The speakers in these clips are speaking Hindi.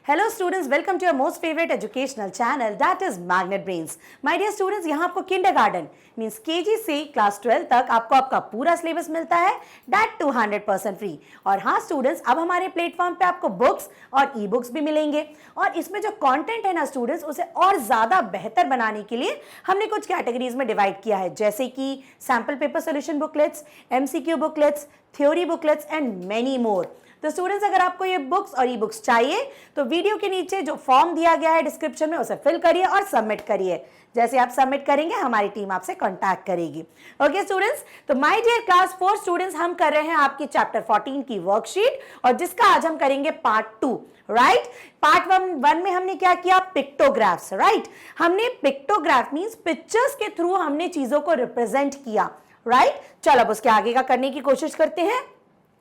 Hello students, welcome to your most favorite educational channel, that is Magnet Brains. My dear students, यहाँ आपको kindergarten means KG से class 12 तक आपको आपका पूरा syllabus मिलता है, that 200% free. और हाँ students, अब हमारे प्लेटफॉर्म पे आपको बुक्स और ई बुक्स भी मिलेंगे और इसमें जो कंटेंट है ना स्टूडेंट्स, उसे और ज़्यादा बेहतर बनाने के लिए हमने कुछ कैटेगरीज में डिवाइड किया है, जैसे कि sample paper solution booklets, MCQ booklets, theory booklets and many more. तो स्टूडेंट्स, अगर आपको ये बुक्स और ई बुक्स चाहिए तो वीडियो के नीचे जो फॉर्म दिया गया है डिस्क्रिप्शन में, उसे फिल करिए और सबमिट करिए. जैसे आप सबमिट करेंगे हमारी टीम आपसे कांटेक्ट करेगी. ओके स्टूडेंट्स, तो माय डियर क्लास 4 स्टूडेंट्स, हम कर रहे हैं आपकी चैप्टर 14 की वर्कशीट और जिसका आज हम करेंगे पार्ट 2. राइट, पार्ट 1 में हमने क्या किया, पिक्टोग्राफ्स. राइट, हमने पिक्टोग्राफ मींस पिक्चर्स के थ्रू हमने चीजों को रिप्रेजेंट किया. राइट, चलो अब उसके आगे का करने की कोशिश करते हैं.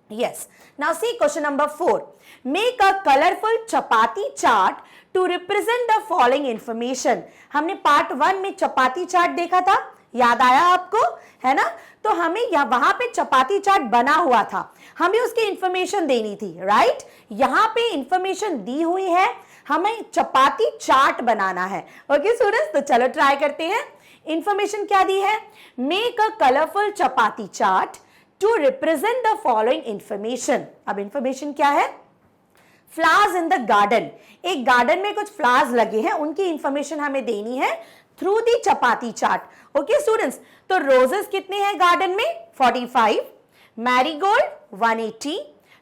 Yes. Now see question number 4. Make a colorful chapati chart to represent the following information. हमने पार्ट 1 में चपाती चार्ट देखा था, याद आया आपको, है ना? तो हमें वहां पे चपाती चार्ट बना हुआ था, हमें उसकी इंफॉर्मेशन देनी थी. राइट, यहाँ पे इंफॉर्मेशन दी हुई है, हमें चपाती चार्ट बनाना है. ओके स्टूडेंट्स, तो चलो ट्राई करते हैं. इंफॉर्मेशन क्या दी है? Make a colourful chapati chart to represent the following information. अब information क्या है? Flowers in the garden. एक गार्डन में कुछ फ्लावर्स लगे हैं, उनकी इंफॉर्मेशन हमें देनी है through the chapati chart. Okay students, तो रोजेस कितने हैं गार्डन में? 45, मैरीगोल्ड 180,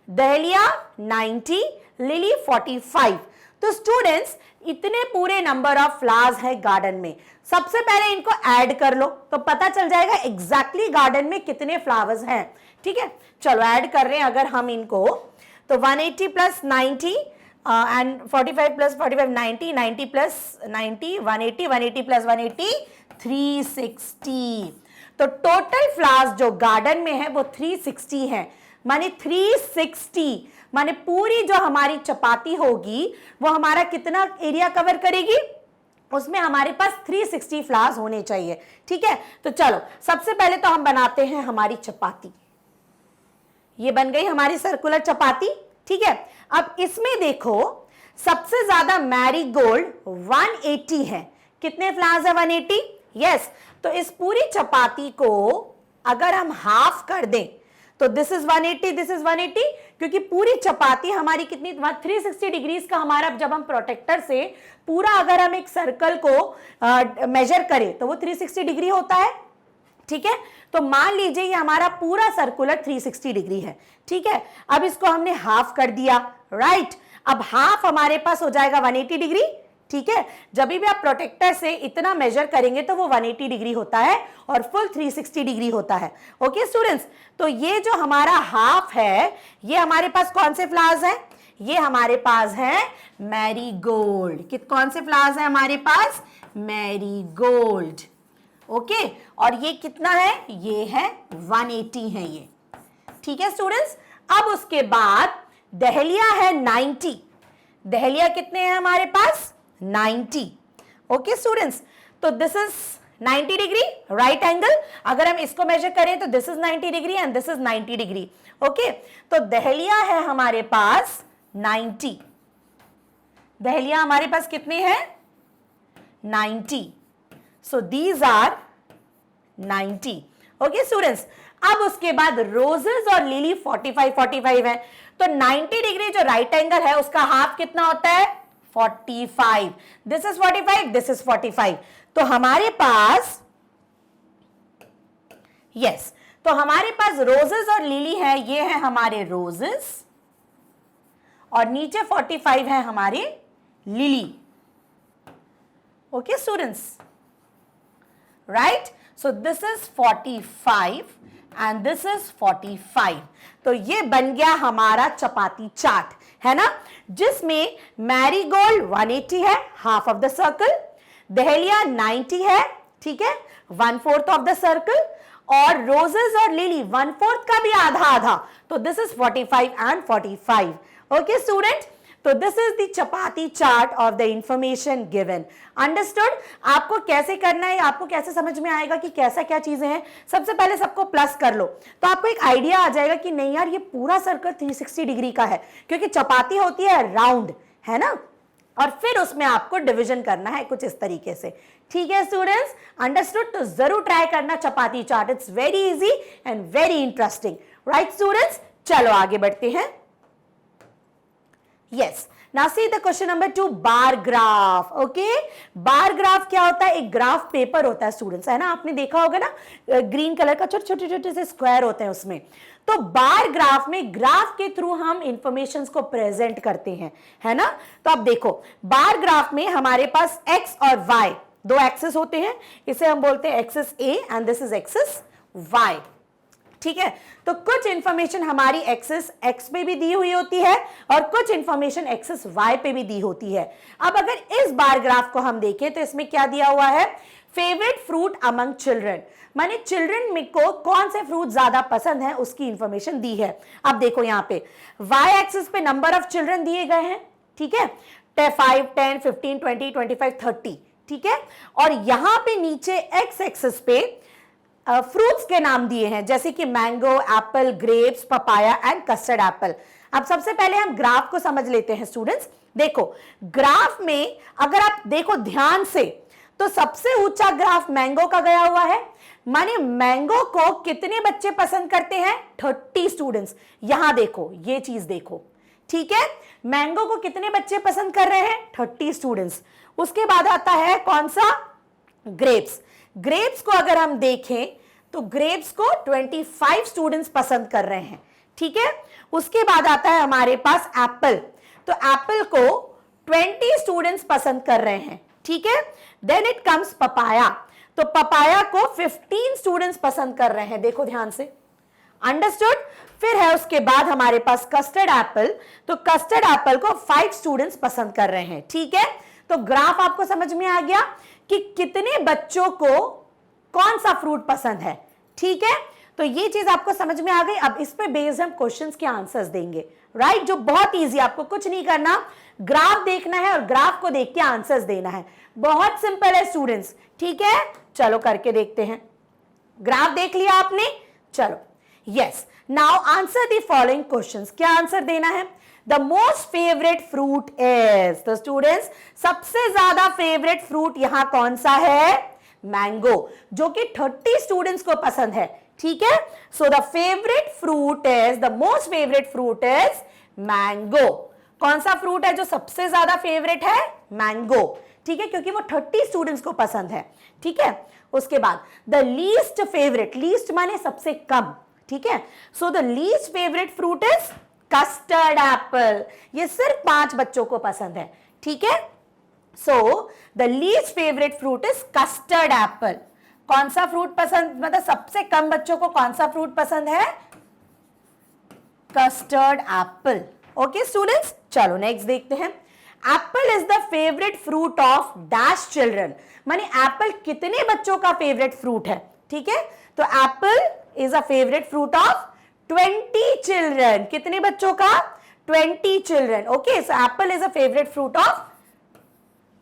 दहलिया 90, लिली 45. तो स्टूडेंट्स, इतने पूरे नंबर ऑफ फ्लावर्स है गार्डन में. सबसे पहले इनको ऐड कर लो तो पता चल जाएगा एग्जैक्टली गार्डन में कितने फ्लावर्स हैं. ठीक है, चलो ऐड कर रहे हैं अगर हम इनको, तो 180 plus 90 and 45 plus 45 90, 90 plus 90 180, 180 plus 180 360. तो टोटल फ्लावर्स जो गार्डन में है वो 360 है. माने 360 माने पूरी जो हमारी चपाती होगी वो हमारा कितना एरिया कवर करेगी, उसमें हमारे पास 360 फ्लावर्स होने चाहिए. ठीक है, तो चलो सबसे पहले तो हम बनाते हैं हमारी चपाती. ये बन गई हमारी सर्कुलर चपाती. ठीक है, अब इसमें देखो सबसे ज्यादा मैरीगोल्ड 180 है. कितने फ्लावर्स है? 180. यस, तो इस पूरी चपाती को अगर हम हाफ कर दें तो दिस इज 180, दिस इज 180, क्योंकि पूरी चपाती हमारी कितनी 360 डिग्रीज का हमारा, जब हम प्रोटेक्टर से पूरा अगर हम एक सर्कल को मेजर करें तो वो 360 डिग्री होता है. ठीक है, तो मान लीजिए ये हमारा पूरा सर्कुलर 360 डिग्री है. ठीक है, अब इसको हमने हाफ कर दिया. राइट, अब हाफ हमारे पास हो जाएगा 180 डिग्री. ठीक है, जब भी आप प्रोटेक्टर से इतना मेजर करेंगे तो वो 180 डिग्री होता है और फुल 360 डिग्री होता है. ओके स्टूडेंट्स, तो ये जो हमारा हाफ है, ये हमारे पास कौन से फ्लावर्स हैं? ये हमारे पास है मैरीगोल्ड. कौन से फ्लावर्स हैं हमारे पास? मैरीगोल्ड. ओके, और ये कितना है? ये है 180 है ये. ठीक है स्टूडेंट्स, अब उसके बाद दहलिया है 90. दहलिया कितने हैं हमारे पास? 90. ओके स्टूडेंट्स, तो this is 90 degree right angle. अगर हम इसको मेजर करें तो this is 90 degree and this is 90 degree. Okay, तो दहलिया है हमारे पास 90. दहलिया हमारे पास कितने हैं? 90. So these are 90. Okay students, अब उसके बाद रोजेस और लिली 45 है. तो 90 डिग्री जो राइट एंगल है उसका हाफ कितना होता है? 45. This is 45, this is 45. तो हमारे पास यस, तो हमारे पास रोजेस और लिली है, ये है हमारे रोजेस और नीचे 45 है हमारे lily. Okay students, right, so this is 45 and this is 45. तो ये बन गया हमारा चपाती चार्ट, है ना, जिसमें मैरीगोल्ड 180 है, half of the circle. Dahlia 90 है, ठीक है, 1/4 ऑफ द सर्कल, और रोजेस और लिली 1/4 का भी आधा आधा. तो this is 45 and 45. Okay student, तो this is the chapati chart of the information given. Understood? आपको कैसे करना है, आपको कैसे समझ में आएगा कि कैसा क्या चीजें हैं. सबसे पहले सबको प्लस कर लो तो आपको एक आइडिया आ जाएगा कि नहीं यार, ये पूरा सर्कल 360 डिग्री का है, क्योंकि चपाती होती है राउंड, है ना. और फिर उसमें आपको डिवीजन करना है कुछ इस तरीके से। ठीक है स्टूडेंट्स, अंडरस्टूड? तो जरूर ट्राई करना chapati chart, it's very easy and very interesting. Right students, चलो आगे बढ़ते हैं। Yes, now see the question number 2, bar graph. Okay, bar graph क्या होता है? एक ग्राफ पेपर होता है स्टूडेंट्स, है ना, आपने देखा होगा ना, ग्रीन कलर का छोटे छोटे छोटे से स्क्वायर होते हैं उसमें। तो बार ग्राफ में ग्राफ के थ्रू हम इंफॉर्मेशन को प्रेजेंट करते हैं, है ना। तो अब देखो, बार ग्राफ में हमारे पास एक्स और वाई दो एक्सिस होते हैं, इसे हम बोलते हैं axis A and this is axis Y. ठीक है, तो कुछ इंफॉर्मेशन हमारी एक्सिस एक्स पे भी दी हुई होती है और कुछ इंफॉर्मेशन एक्सिस वाई पे भी दी होती है। अब अगर इस बार ग्राफ को हम देखें तो इसमें क्या दिया हुआ है? फेवरेट फ्रूट अमंग चिल्ड्रन, माने चिल्ड्रन में को कौन से फ्रूट ज्यादा पसंद है उसकी इंफॉर्मेशन दी है। अब देखो यहाँ पे वाई एक्सिस पे नंबर ऑफ चिल्ड्रन दिए गए हैं, ठीक है, 5, 10, 15, 20, 25, 30, ठीक है। और यहां पे नीचे एक्स एक्सिस पे फ्रूट्स के नाम दिए हैं, जैसे कि mango, Apple, grapes, papaya and custard Apple. अब सबसे पहले हम ग्राफ को समझ लेते हैं स्टूडेंट्स। देखो, ग्राफ में अगर आप देखो ध्यान से तो सबसे ऊंचा ग्राफ मैंगो का गया हुआ है, माने मैंगो को कितने बच्चे पसंद करते हैं? 30 स्टूडेंट्स। यहां देखो, ये चीज देखो, ठीक है, मैंगो को कितने बच्चे पसंद कर रहे हैं? 30 स्टूडेंट्स। उसके बाद आता है कौन सा? ग्रेप्स। ग्रेप्स को अगर हम देखें तो ग्रेप्स को 25 स्टूडेंट्स पसंद कर रहे हैं, ठीक है। उसके बाद आता है हमारे पास एप्पल, तो एप्पल को 20 स्टूडेंट्स पसंद कर रहे हैं, ठीक है। देन इट कम्स पपाया, तो पपाया को 15 स्टूडेंट्स पसंद कर रहे हैं, देखो ध्यान से, अंडरस्टूड। फिर है उसके बाद हमारे पास कस्टर्ड एप्पल, तो कस्टर्ड एप्पल को 5 स्टूडेंट्स पसंद कर रहे हैं, ठीक है। तो ग्राफ आपको समझ में आ गया कि कितने बच्चों को कौन सा फ्रूट पसंद है, ठीक है। तो ये चीज आपको समझ में आ गई। अब इस पे बेस्ड हम क्वेश्चंस के आंसर्स देंगे, राइट, जो बहुत इजी, आपको कुछ नहीं करना, ग्राफ देखना है और ग्राफ को देख के आंसर्स देना है। बहुत सिंपल है स्टूडेंट्स, ठीक है। चलो करके देखते हैं। ग्राफ देख लिया आपने, चलो, yes, now answer the following questions. क्या आंसर देना है? The most favourite fruit is, तो स्टूडेंट्स सबसे ज्यादा फेवरेट फ्रूट यहां कौन सा है? मैंगो, जो कि 30 स्टूडेंट्स को पसंद है, ठीक है। So the favourite fruit is, the most favourite fruit is mango. कौन सा फ्रूट है जो सबसे ज्यादा फेवरेट है? मैंगो, ठीक है, क्योंकि वो 30 स्टूडेंट्स को पसंद है, ठीक है। उसके बाद द लीस्ट फेवरेट, लीस्ट माने सबसे कम, ठीक है। So the least favourite fruit is custard Apple, ये सिर्फ 5 बच्चों को पसंद है, ठीक है। So the least favourite fruit is custard Apple. कौन सा फ्रूट पसंद, मतलब सबसे कम बच्चों को कौन सा फ्रूट पसंद है? Custard Apple. ओके स्टूडेंट्स, चलो नेक्स्ट देखते हैं। Apple is the favourite fruit of dash children, माने एप्पल कितने बच्चों का फेवरेट फ्रूट है, ठीक है। तो Apple is a favourite fruit of 20 children, कितने बच्चों का? 20 children. Okay, so Apple is a favourite fruit of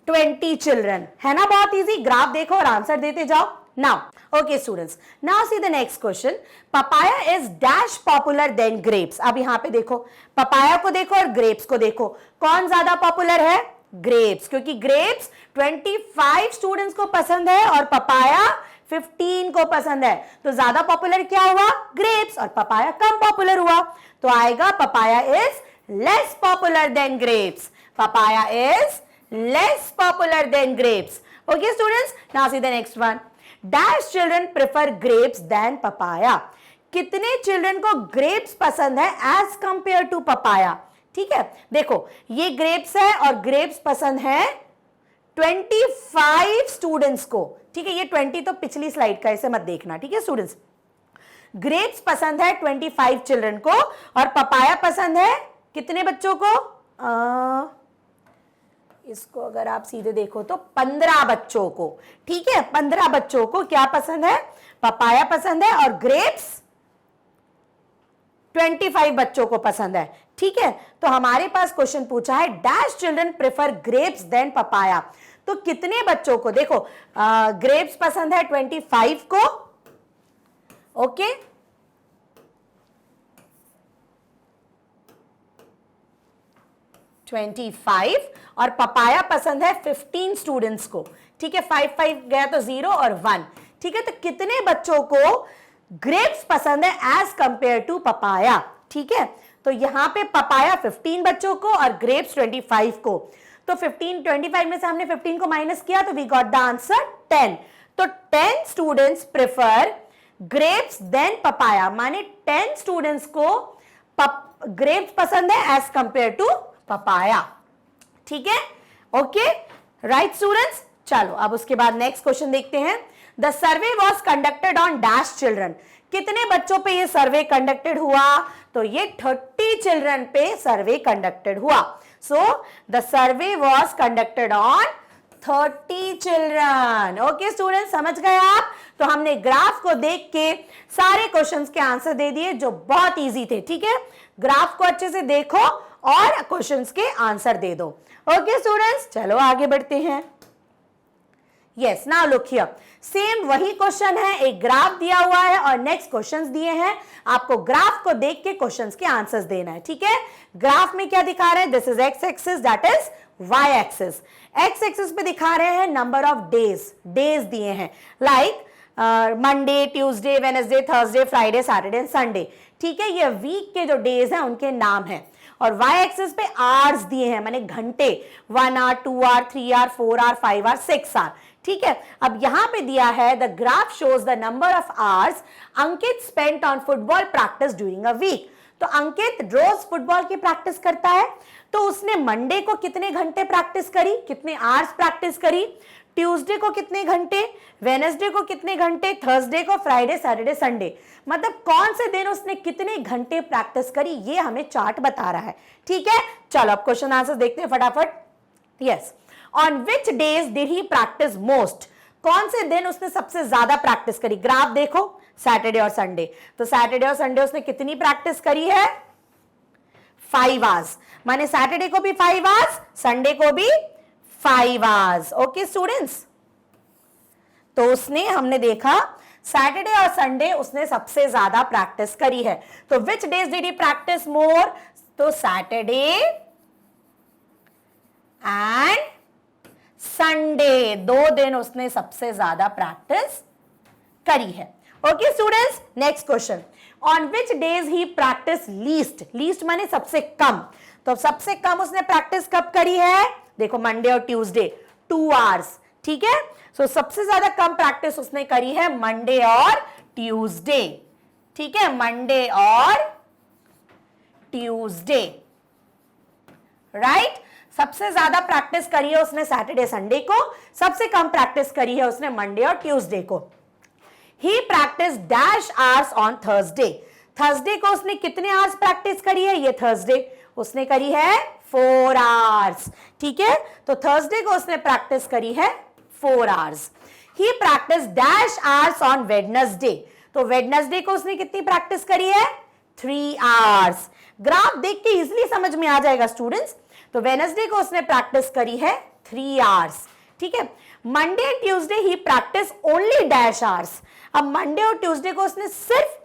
20 children, है ना। बहुत इजी, ग्राफ देखो और आंसर देते जाओ। Now okay students, now see the next question. Papaya is dash popular than grapes. अब यहां पे देखो, पपाया को देखो और ग्रेप्स को देखो, कौन ज्यादा पॉपुलर है? ग्रेप्स, क्योंकि ग्रेप्स 25 स्टूडेंट्स को पसंद है और पपाया 15 को पसंद है, तो ज्यादा पॉपुलर क्या हुआ? ग्रेप्स, और पपाया कम पॉपुलर हुआ, तो आएगा papaya is less popular than grapes. Papaya is less popular than grapes. Okay students, now see the next one. Dash children prefer grapes than papaya. कितने चिल्ड्रन को ग्रेप्स पसंद है एज कंपेयर टू पपाया, ठीक है। देखो, ये ग्रेप्स है और ग्रेप्स पसंद है 25 स्टूडेंट्स को, ठीक है। ये 20 तो पिछली स्लाइड का, इसे मत देखना, ठीक है स्टूडेंट्स। ग्रेप्स पसंद है 25 चिल्ड्रन को और पपाया पसंद है कितने बच्चों को? इसको अगर आप सीधे देखो तो 15 बच्चों को, ठीक है। 15 बच्चों को क्या पसंद है? पपाया पसंद है, और ग्रेप्स 25 बच्चों को पसंद है, ठीक है। तो हमारे पास क्वेश्चन पूछा है dash children prefer grapes than papaya, तो कितने बच्चों को? देखो, ग्रेप्स पसंद है 25 को, ओके। 25 और पपाया पसंद है 15 स्टूडेंट्स को, ठीक है। 5 5 गया तो 0 और 1, ठीक है। तो कितने बच्चों को ग्रेप्स पसंद है एज कंपेयर टू पपाया, ठीक है। तो यहां पे पपाया 15 बच्चों को और ग्रेप्स 25 को। तो 15 25 में से हमने 15 को माइनस किया तो वी गॉट द आंसर 10। तो 10 students prefer grapes than papaya, माने 10 स्टूडेंट्स को ग्रेप्स पसंद है एज कंपेयर टू पपाया, ठीक है। Okay, right students. चलो अब उसके बाद नेक्स्ट क्वेश्चन देखते हैं। The survey was conducted on dash children, कितने बच्चों पे ये सर्वे कंडक्टेड हुआ? तो ये 30 चिल्ड्रन पे सर्वे कंडक्टेड हुआ। So the survey was conducted on 30 children. Okay student, समझ गए आप? तो हमने ग्राफ को देख के सारे क्वेश्चंस के आंसर दे दिए जो बहुत इजी थे, ठीक है। ग्राफ को अच्छे से देखो और क्वेश्चंस के आंसर दे दो। ओके स्टूडेंट्स, चलो आगे बढ़ते हैं। Yes, now look here, same वही क्वेश्चन है, एक ग्राफ दिया हुआ है और नेक्स्ट क्वेश्चंस दिए हैं। आपको ग्राफ को देख के क्वेश्चंस के आंसर्स देना है, ठीक है। ग्राफ में क्या दिखा रहे हैं? This is X axis, that is Y axis. X axis पे दिखा रहे हैं नंबर ऑफ डेज, डेज दिए हैं like Monday, Tuesday, Wednesday, Thursday, Friday, Saturday and Sunday, ठीक है। ये वीक के जो डेज हैं उनके नाम हैं। और वाई एक्सिस पे आवर्स दिए हैं, माने घंटे, 1 hour, 2 hour, 3 hour, 4 hour, 5 hour, 6 hour, ठीक है। अब यहां पे दिया है the graph shows the number of hours Ankit spent on football practice during a week. तो अंकित रोज फुटबॉल की प्रैक्टिस करता है, तो उसने मंडे को कितने घंटे प्रैक्टिस करी, कितने आवर्स प्रैक्टिस करी, ट्यूसडे को कितने घंटे, वेडनेसडे को कितने घंटे, थर्सडे को, फ्राइडे, सैटरडे, संडे, मतलब कौन से दिन उसने कितने घंटे प्रैक्टिस करी, ये हमें चार्ट बता रहा है, ठीक है। चलो अब क्वेश्चन आंसर देखते हैं फटाफट। Yes, on which days did he practice most, कौन से दिन उसने सबसे ज्यादा प्रैक्टिस करी? ग्राफ देखो, सैटरडे और संडे। तो सैटरडे और संडे उसने कितनी प्रैक्टिस करी है? 5 आवर्स, माने सैटरडे को भी 5 आवर्स, संडे को भी 5 आवर्स। ओके स्टूडेंट्स, तो उसने, हमने देखा सैटरडे और संडे उसने सबसे ज्यादा प्रैक्टिस करी है। तो which days did he practice more? तो सैटरडे एंड संडे, 2 दिन उसने सबसे ज्यादा प्रैक्टिस करी है। Okay students, next question, on which days he practice least, least माने सबसे कम। तो सबसे कम उसने प्रैक्टिस कब करी है? देखो मंडे और ट्यूसडे, 2 आवर्स, ठीक है। सो सबसे ज्यादा कम प्रैक्टिस उसने करी है मंडे और ट्यूसडे, ठीक है, मंडे और ट्यूसडे, राइट। सबसे ज्यादा प्रैक्टिस करी है उसने सैटरडे संडे को, सबसे कम प्रैक्टिस करी है उसने मंडे और ट्यूसडे को। He practice dash hours on Thursday, Thursday को उसने कितने आवर्स प्रैक्टिस करी है? ये थर्सडे उसने करी है 4 आवर्स, ठीक है। तो थर्सडे को उसने प्रैक्टिस करी है 4 hours. He practice dash hours on Wednesday, तो वेडनेसडे को उसने कितनी प्रैक्टिस करी है? 3 आवर्स। ग्राफ देख के इजीली समझ में आ जाएगा स्टूडेंट्स। तो वेडनेसडे को उसने प्रैक्टिस करी है 3 आवर्स, ठीक है। Monday and Tuesday he practice only dash hours. अब मंडे और ट्यूसडे को उसने सिर्फ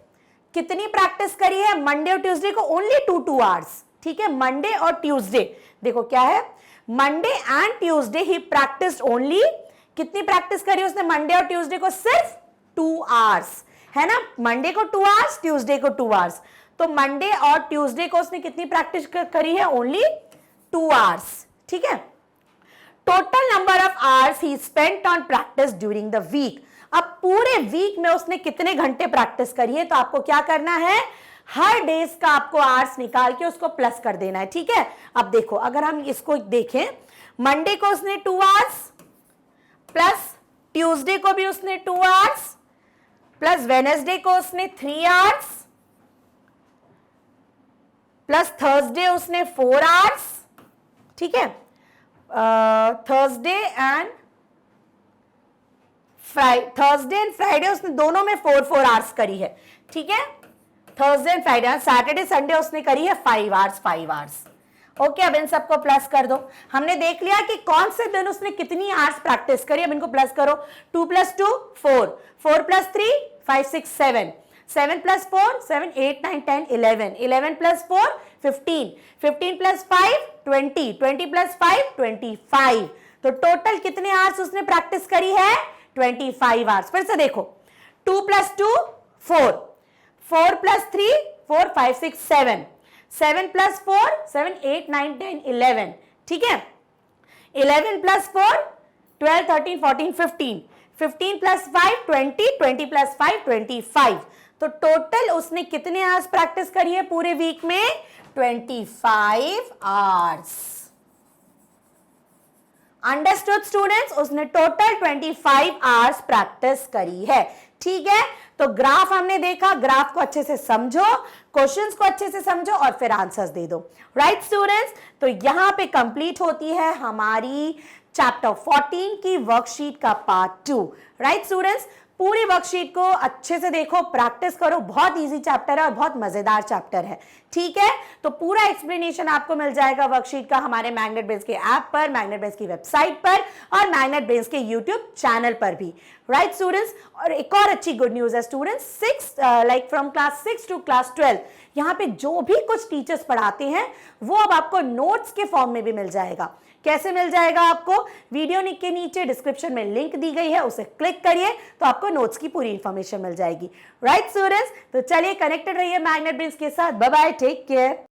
कितनी प्रैक्टिस करी है? मंडे और ट्यूसडे को ओनली 2 आवर्स, ठीक है। मंडे और ट्यूसडे देखो क्या है, Monday and Tuesday he practice only, कितनी प्रैक्टिस करी उसने मंडे और ट्यूसडे को? सिर्फ 2 आवर्स, है ना। मंडे को 2 आवर्स, ट्यूसडे को 2 आवर्स। तो मंडे और ट्यूसडे को उसने कितनी प्रैक्टिस करी है? ओनली 2 आवर्स, ठीक है। टोटल नंबर ऑफ आवर्स ही spent on practice during the week, अब पूरे वीक में उसने कितने घंटे प्रैक्टिस करी है? तो आपको क्या करना है, हर डेज का आपको आवर्स निकाल के उसको प्लस कर देना है, ठीक है। अब देखो अगर हम इसको देखें, मंडे को उसने 2 आवर्स, प्लस ट्यूसडे को भी उसने 2 आवर्स, प्लस वेडनेसडे को उसने 3 आवर्स, प्लस थर्सडे उसने 4 आवर्स, ठीक है। थर्सडे एंड फ्राइडे उसने दोनों में 4 आवर्स करी है, ठीक है। Thursday and Friday, Saturday Sunday उसने करी है 5 आवर्स। ओके, अब इन सबको प्लस कर दो। हमने देख लिया कि कौन से दिन उसने कितनी आवर्स प्रैक्टिस करी। अब इनको प्लस करो, 2 + 2 4, 4 + 3 5 6 7, 7 + 4 7 8 9 10 11, 11 + 4 15, 15 प्लस 5 20, 20 प्लस 5 25। तो टोटल कितने आवर्स उसने प्रैक्टिस करी है? 25 आवर्स। फिर से देखो, 2 प्लस 2 4, 4 प्लस 3 4 5 6 7, 7 प्लस 4 7 8 9 10 11, ठीक है। 11 प्लस 4 12 13 14 15, 15 प्लस 5 20, 20 प्लस 5 25। तो टोटल उसने कितने आवर्स प्रैक्टिस करी है पूरे वीक में? 25 आवर्स। Understood students? उसने टोटल 25 आवर्स प्रैक्टिस करी है, ठीक है। तो ग्राफ हमने देखा, ग्राफ को अच्छे से समझो, क्वेश्चंस को अच्छे से समझो और फिर आंसर्स दे दो। Right students? तो यहां पे कंप्लीट होती है हमारी चैप्टर 14 की वर्कशीट का पार्ट 2। Right students? पूरी वर्कशीट को अच्छे से देखो, प्रैक्टिस करो, बहुत इजी चैप्टर है और बहुत मजेदार चैप्टर है, ठीक है। तो पूरा एक्सप्लेनेशन आपको मिल जाएगा वर्कशीट का हमारे मैग्नेट ब्रेन्स के ऐप पर, मैग्नेट ब्रेन्स की वेबसाइट पर और मैग्नेट ब्रेन्स के यूट्यूब चैनल पर भी। Right students? और एक और अच्छी गुड न्यूज है students, like from class 6 to class 12 यहाँ पे जो भी कुछ टीचर्स पढ़ाते हैं वो अब आपको नोट्स के फॉर्म में भी मिल जाएगा। कैसे मिल जाएगा आपको? वीडियो के नीचे डिस्क्रिप्शन में लिंक दी गई है, उसे क्लिक करिए तो आपको नोट्स की पूरी इंफॉर्मेशन मिल जाएगी। Right students? तो चलिए कनेक्टेड रहिए मैग्नेट ब्रेन्स के साथ। Bye bye, take care.